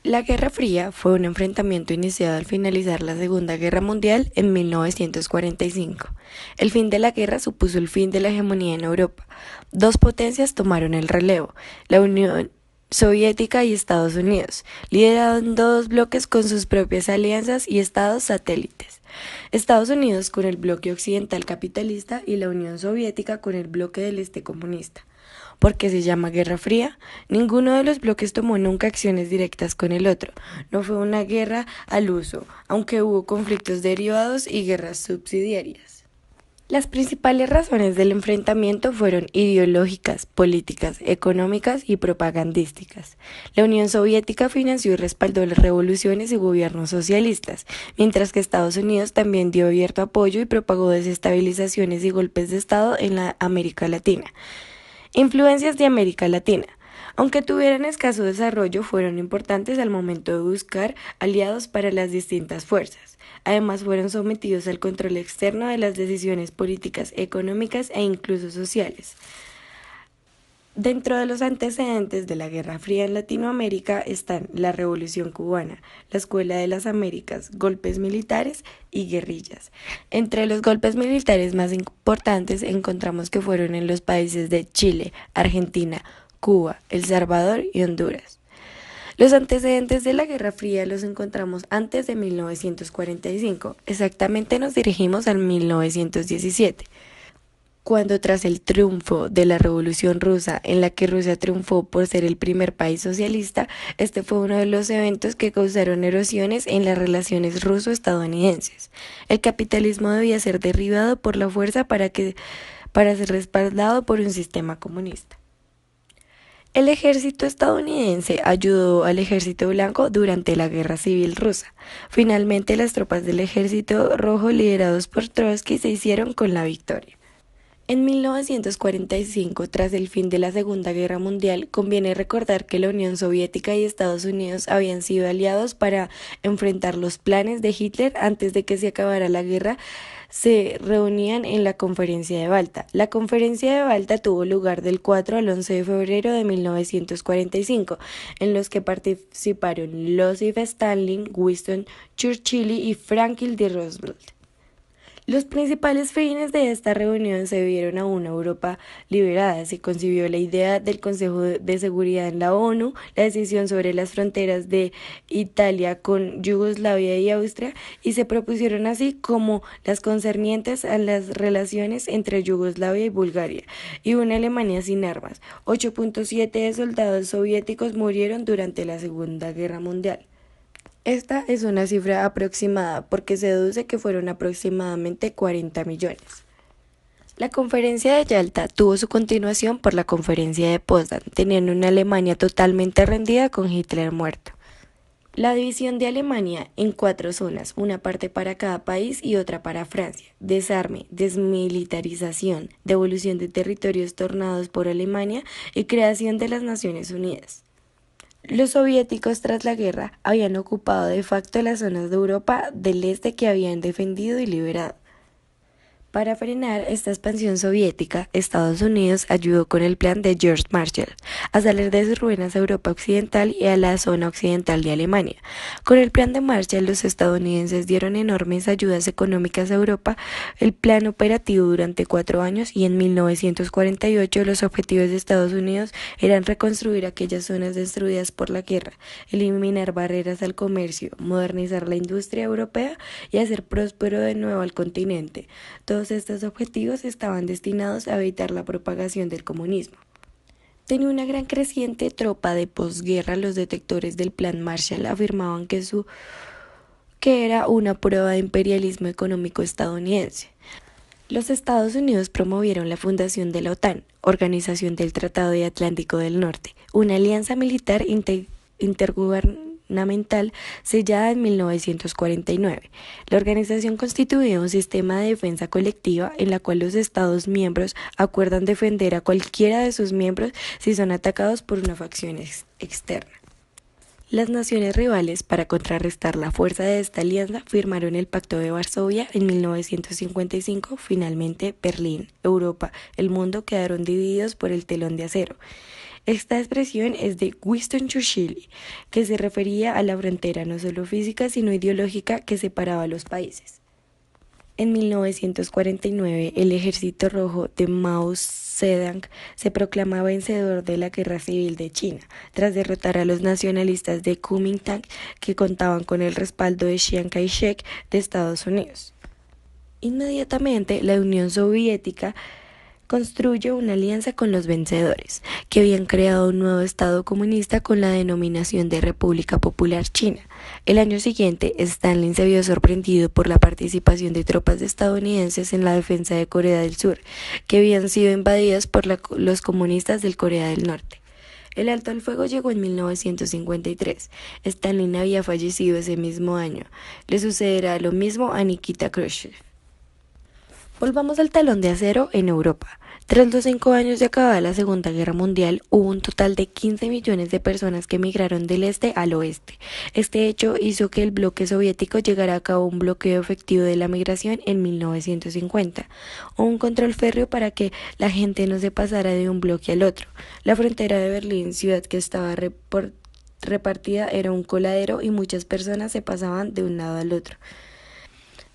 La Guerra Fría fue un enfrentamiento iniciado al finalizar la Segunda Guerra Mundial en 1945. El fin de la guerra supuso el fin de la hegemonía en Europa. Dos potencias tomaron el relevo, la Unión Soviética y Estados Unidos, liderando dos bloques con sus propias alianzas y estados satélites. Estados Unidos con el bloque occidental capitalista y la Unión Soviética con el bloque del este comunista. ¿Por qué se llama Guerra Fría? Ninguno de los bloques tomó nunca acciones directas con el otro. No fue una guerra al uso, aunque hubo conflictos derivados y guerras subsidiarias. Las principales razones del enfrentamiento fueron ideológicas, políticas, económicas y propagandísticas. La Unión Soviética financió y respaldó las revoluciones y gobiernos socialistas, mientras que Estados Unidos también dio abierto apoyo y propagó desestabilizaciones y golpes de Estado en la América Latina. Influencias de América Latina. Aunque tuvieran escaso desarrollo, fueron importantes al momento de buscar aliados para las distintas fuerzas. Además, fueron sometidos al control externo de las decisiones políticas, económicas e incluso sociales. Dentro de los antecedentes de la Guerra Fría en Latinoamérica están la Revolución Cubana, la Escuela de las Américas, golpes militares y guerrillas. Entre los golpes militares más importantes encontramos que fueron en los países de Chile, Argentina, Cuba, El Salvador y Honduras. Los antecedentes de la Guerra Fría los encontramos antes de 1945, exactamente nos dirigimos al 1917. Cuando tras el triunfo de la Revolución Rusa, en la que Rusia triunfó por ser el primer país socialista, este fue uno de los eventos que causaron erosiones en las relaciones ruso-estadounidenses. El capitalismo debía ser derribado por la fuerza para ser respaldado por un sistema comunista. El ejército estadounidense ayudó al ejército blanco durante la Guerra Civil Rusa. Finalmente, las tropas del ejército rojo liderados por Trotsky se hicieron con la victoria. En 1945, tras el fin de la Segunda Guerra Mundial, conviene recordar que la Unión Soviética y Estados Unidos habían sido aliados para enfrentar los planes de Hitler antes de que se acabara la guerra. Se reunían en la Conferencia de Balta. La Conferencia de Balta tuvo lugar del 4 al 11 de febrero de 1945, en los que participaron Joseph Stalin, Winston Churchill y Franklin D. Roosevelt. Los principales fines de esta reunión se debieron a una Europa liberada. Se concibió la idea del Consejo de Seguridad en la ONU, la decisión sobre las fronteras de Italia con Yugoslavia y Austria, y se propusieron así como las concernientes a las relaciones entre Yugoslavia y Bulgaria, y una Alemania sin armas. 8.7 de soldados soviéticos murieron durante la Segunda Guerra Mundial. Esta es una cifra aproximada porque se deduce que fueron aproximadamente 40 millones. La conferencia de Yalta tuvo su continuación por la conferencia de Potsdam, teniendo una Alemania totalmente rendida con Hitler muerto. La división de Alemania en 4 zonas, una parte para cada país y otra para Francia. Desarme, desmilitarización, devolución de territorios tornados por Alemania y creación de las Naciones Unidas. Los soviéticos tras la guerra habían ocupado de facto las zonas de Europa del Este que habían defendido y liberado. Para frenar esta expansión soviética, Estados Unidos ayudó con el plan de George Marshall a salir de sus ruinas a Europa Occidental y a la zona occidental de Alemania. Con el plan de Marshall, los estadounidenses dieron enormes ayudas económicas a Europa. El plan operativo durante 4 años y en 1948 los objetivos de Estados Unidos eran reconstruir aquellas zonas destruidas por la guerra, eliminar barreras al comercio, modernizar la industria europea y hacer próspero de nuevo al continente. Todos estos objetivos estaban destinados a evitar la propagación del comunismo. Tenía una gran creciente tropa de posguerra. Los detectores del Plan Marshall afirmaban que era una prueba de imperialismo económico estadounidense. Los Estados Unidos promovieron la fundación de la OTAN, Organización del Tratado de Atlántico del Norte, una alianza militar intergubernamental sellada en 1949. La organización constituía un sistema de defensa colectiva en la cual los Estados miembros acuerdan defender a cualquiera de sus miembros si son atacados por una facción externa. Las naciones rivales, para contrarrestar la fuerza de esta alianza, firmaron el Pacto de Varsovia en 1955. Finalmente, Berlín, Europa, el mundo quedaron divididos por el telón de acero. Esta expresión es de Winston Churchill, que se refería a la frontera no solo física sino ideológica que separaba a los países. En 1949, el Ejército Rojo de Mao Zedong se proclama vencedor de la Guerra Civil de China, tras derrotar a los nacionalistas de Kuomintang que contaban con el respaldo de Chiang Kai-shek de Estados Unidos. Inmediatamente, la Unión Soviética construye una alianza con los vencedores, que habían creado un nuevo Estado comunista con la denominación de República Popular China. El año siguiente, Stalin se vio sorprendido por la participación de tropas estadounidenses en la defensa de Corea del Sur, que habían sido invadidas por los comunistas del Corea del Norte. El alto al fuego llegó en 1953. Stalin había fallecido ese mismo año. Le sucederá lo mismo a Nikita Khrushchev. Volvamos al telón de acero en Europa. Tras los 5 años de acabada la Segunda Guerra Mundial, hubo un total de 15 millones de personas que emigraron del este al oeste. Este hecho hizo que el bloque soviético llegara a cabo un bloqueo efectivo de la migración en 1950, o un control férreo para que la gente no se pasara de un bloque al otro. La frontera de Berlín, ciudad que estaba repartida, era un coladero y muchas personas se pasaban de un lado al otro.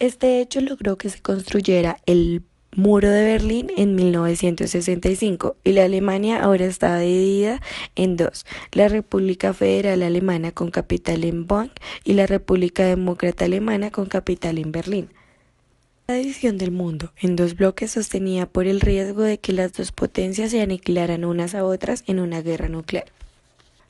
Este hecho logró que se construyera el Muro de Berlín en 1965 y la Alemania ahora está dividida en dos: la República Federal Alemana con capital en Bonn y la República Demócrata Alemana con capital en Berlín. La división del mundo en dos bloques sostenida por el riesgo de que las dos potencias se aniquilaran unas a otras en una guerra nuclear,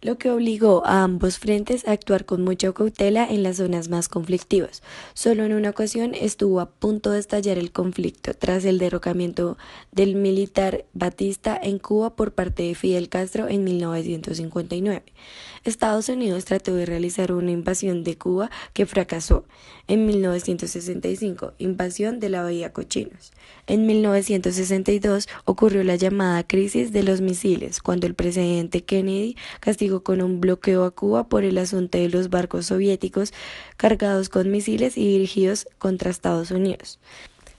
lo que obligó a ambos frentes a actuar con mucha cautela en las zonas más conflictivas. Solo en una ocasión estuvo a punto de estallar el conflicto, tras el derrocamiento del militar Batista en Cuba por parte de Fidel Castro en 1959. Estados Unidos trató de realizar una invasión de Cuba que fracasó. En 1965, invasión de la Bahía Cochinos. En 1962 ocurrió la llamada crisis de los misiles, cuando el presidente Kennedy castigó con un bloqueo a Cuba por el asunto de los barcos soviéticos cargados con misiles y dirigidos contra Estados Unidos.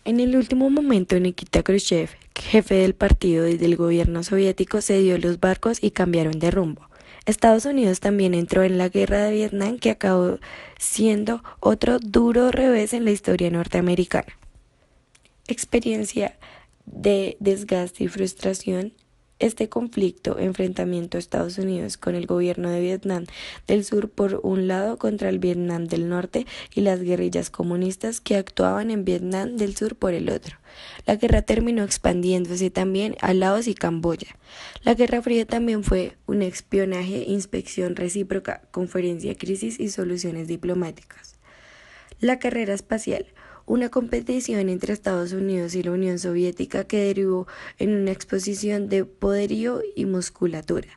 En el último momento, Nikita Khrushchev, jefe del partido y del gobierno soviético, cedió los barcos y cambiaron de rumbo. Estados Unidos también entró en la guerra de Vietnam, que acabó siendo otro duro revés en la historia norteamericana. Experiencia de desgaste y frustración. Este enfrentamiento de Estados Unidos con el gobierno de Vietnam del Sur por un lado contra el Vietnam del Norte y las guerrillas comunistas que actuaban en Vietnam del Sur por el otro. La guerra terminó expandiéndose también a Laos y Camboya. La Guerra Fría también fue un espionaje, inspección recíproca, conferencia, crisis y soluciones diplomáticas. La carrera espacial. Una competición entre Estados Unidos y la Unión Soviética que derivó en una exposición de poderío y musculatura.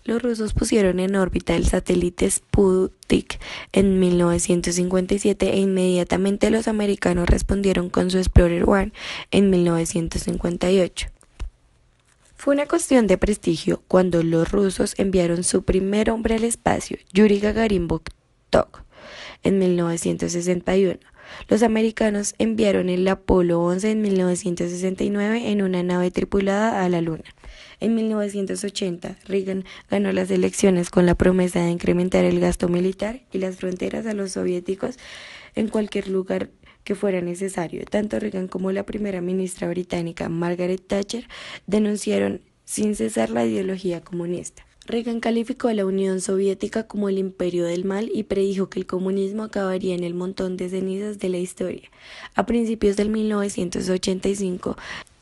Los rusos pusieron en órbita el satélite Sputnik en 1957 e inmediatamente los americanos respondieron con su Explorer 1 en 1958. Fue una cuestión de prestigio cuando los rusos enviaron su primer hombre al espacio, Yuri Gagarin Vostok, en 1961. Los americanos enviaron el Apolo 11 en 1969 en una nave tripulada a la Luna. En 1980, Reagan ganó las elecciones con la promesa de incrementar el gasto militar y las fronteras a los soviéticos en cualquier lugar que fuera necesario. Tanto Reagan como la primera ministra británica, Margaret Thatcher, denunciaron sin cesar la ideología comunista. Reagan calificó a la Unión Soviética como el imperio del mal y predijo que el comunismo acabaría en el montón de cenizas de la historia. A principios del 1985,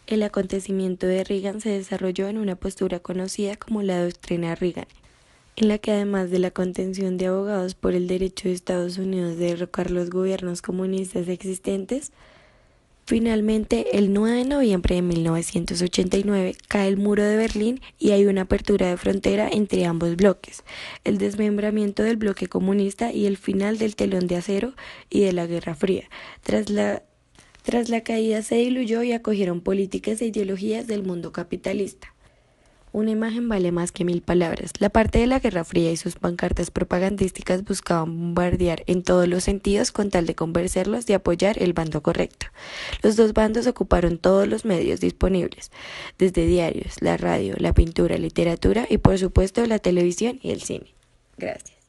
el acontecimiento de Reagan se desarrolló en una postura conocida como la doctrina Reagan, en la que además de la contención de abogados por el derecho de Estados Unidos de derrocar los gobiernos comunistas existentes, finalmente, el 9 de noviembre de 1989 cae el muro de Berlín y hay una apertura de frontera entre ambos bloques, el desmembramiento del bloque comunista y el final del telón de acero y de la Guerra Fría. Tras la caída se diluyó y acogieron políticas e ideologías del mundo capitalista. Una imagen vale más que 1000 palabras. La parte de la Guerra Fría y sus pancartas propagandísticas buscaban bombardear en todos los sentidos con tal de convencerlos de apoyar el bando correcto. Los dos bandos ocuparon todos los medios disponibles, desde diarios, la radio, la pintura, literatura y por supuesto la televisión y el cine. Gracias.